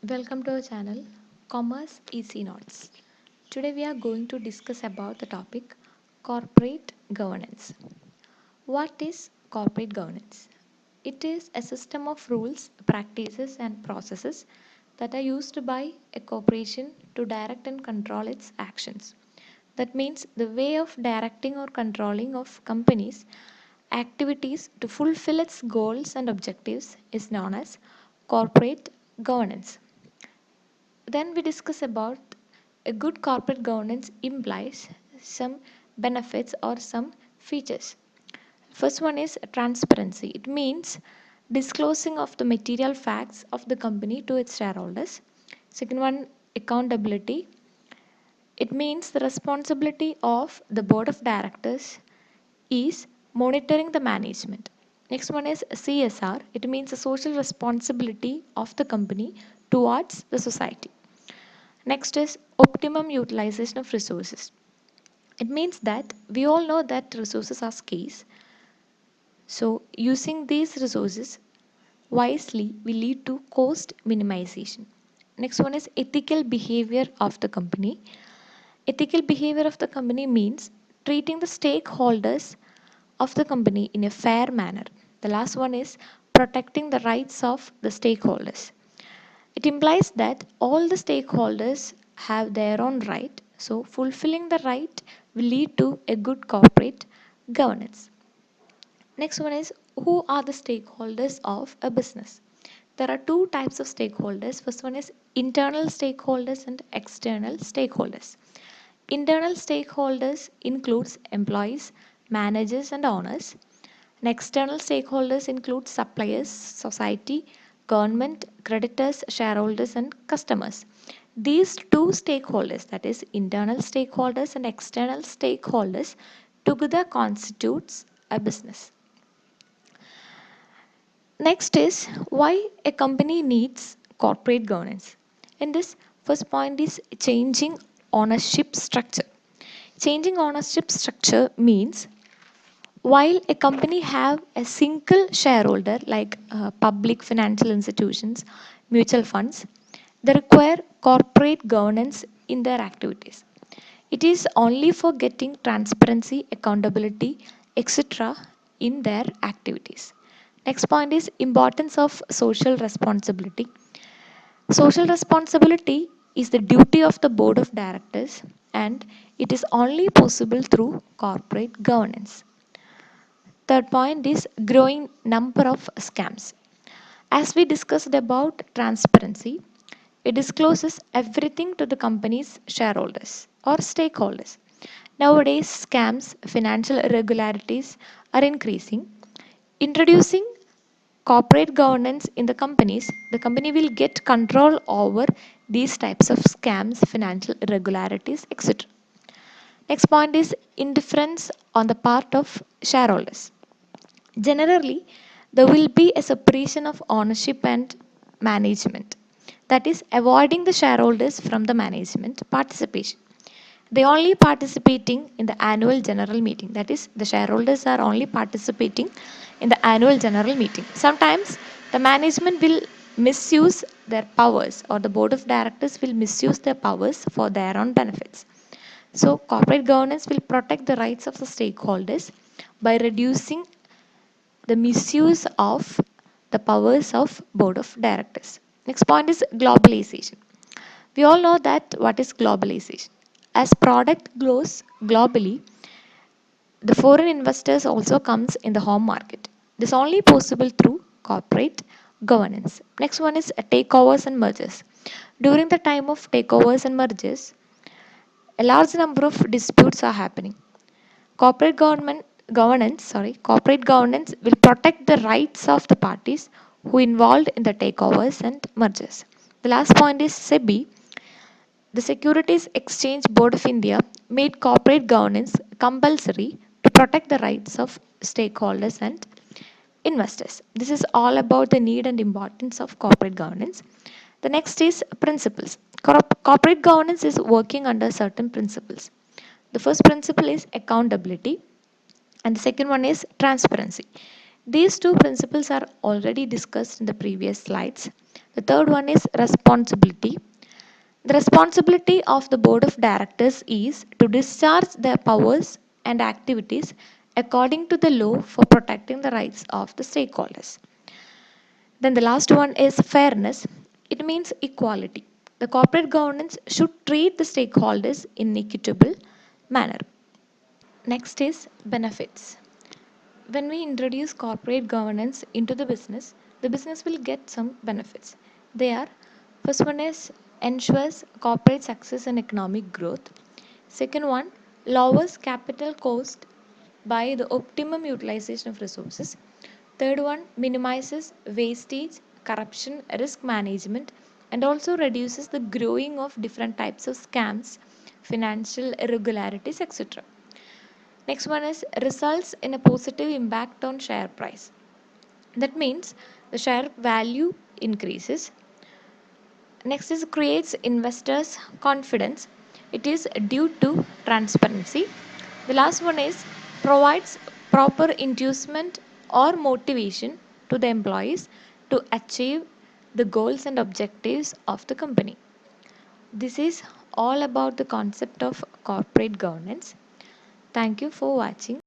Welcome to our channel Commerce Easy Notes. Today we are going to discuss about the topic corporate governance. What is corporate governance? It is a system of rules, practices and processes that are used by a corporation to direct and control its actions. That means the way of directing or controlling of companies activities to fulfill its goals and objectives is known as corporate governance. Then we discuss about a good corporate governance implies some benefits or some features. First one is transparency. It means disclosing of the material facts of the company to its shareholders. Second one, accountability. It means the responsibility of the board of directors is monitoring the management. Next one is CSR. It means the social responsibility of the company towards the society. Next is optimum utilization of resources. It means that we all know that resources are scarce. So using these resources wisely will lead to cost minimization. Next one is ethical behavior of the company. Ethical behavior of the company means treating the stakeholders of the company in a fair manner. The last one is protecting the rights of the stakeholders. It implies that all the stakeholders have their own right, so fulfilling the right will lead to a good corporate governance. Next one is who are the stakeholders of a business? There are two types of stakeholders. First one is internal stakeholders and external stakeholders. Internal stakeholders includes employees, managers and owners. And external stakeholders include suppliers, society, government, creditors, shareholders and customers. These two stakeholders, that is internal stakeholders and external stakeholders, together constitutes a business. Next is why a company needs corporate governance. In this, first point is changing ownership structure. Changing ownership structure means while a company have a single shareholder like public financial institutions, mutual funds, they require corporate governance in their activities. It is only for getting transparency, accountability, etc. in their activities. Next point is importance of social responsibility. Social responsibility is the duty of the board of directors and it is only possible through corporate governance. Third point is growing number of scams. As we discussed about transparency, it discloses everything to the company's shareholders or stakeholders. Nowadays, scams, financial irregularities are increasing. Introducing corporate governance in the company will get control over these types of scams, financial irregularities, etc. Next point is indifference on the part of shareholders. Generally, there will be a separation of ownership and management. That is, avoiding the shareholders from the management participation. They only participating in the annual general meeting. That is, the shareholders are only participating in the annual general meeting. Sometimes the management will misuse their powers or the board of directors will misuse their powers for their own benefits. So corporate governance will protect the rights of the stakeholders by reducing the misuse of the powers of board of directors. Next point is globalization. We all know that what is globalization. As product grows globally, the foreign investors also comes in the home market. This is only possible through corporate governance. Next one is takeovers and mergers. During the time of takeovers and mergers, a large number of disputes are happening. Corporate governance will protect the rights of the parties who involved in the takeovers and mergers. The last point is SEBI, the Securities Exchange Board of India, made corporate governance compulsory to protect the rights of stakeholders and investors. This is all about the need and importance of corporate governance. The next is principles. Corporate governance is working under certain principles. The first principle is accountability, and the second one is transparency. These two principles are already discussed in the previous slides. The third one is responsibility. The responsibility of the board of directors is to discharge their powers and activities according to the law for protecting the rights of the stakeholders. Then the last one is fairness. It means equality. The corporate governance should treat the stakeholders in equitable manner. Next is benefits. When we introduce corporate governance into the business will get some benefits. They are: first one is ensures corporate success and economic growth. Second one, lowers capital cost by the optimum utilization of resources. Third one, minimizes wastage, corruption, risk management, and also reduces the growing of different types of scams, financial irregularities, etc. Next one is results in a positive impact on share price. That means the share value increases. Next is creates investors confidence. It is due to transparency. The last one is provides proper inducement or motivation to the employees to achieve the goals and objectives of the company. This is all about the concept of corporate governance. Thank you for watching.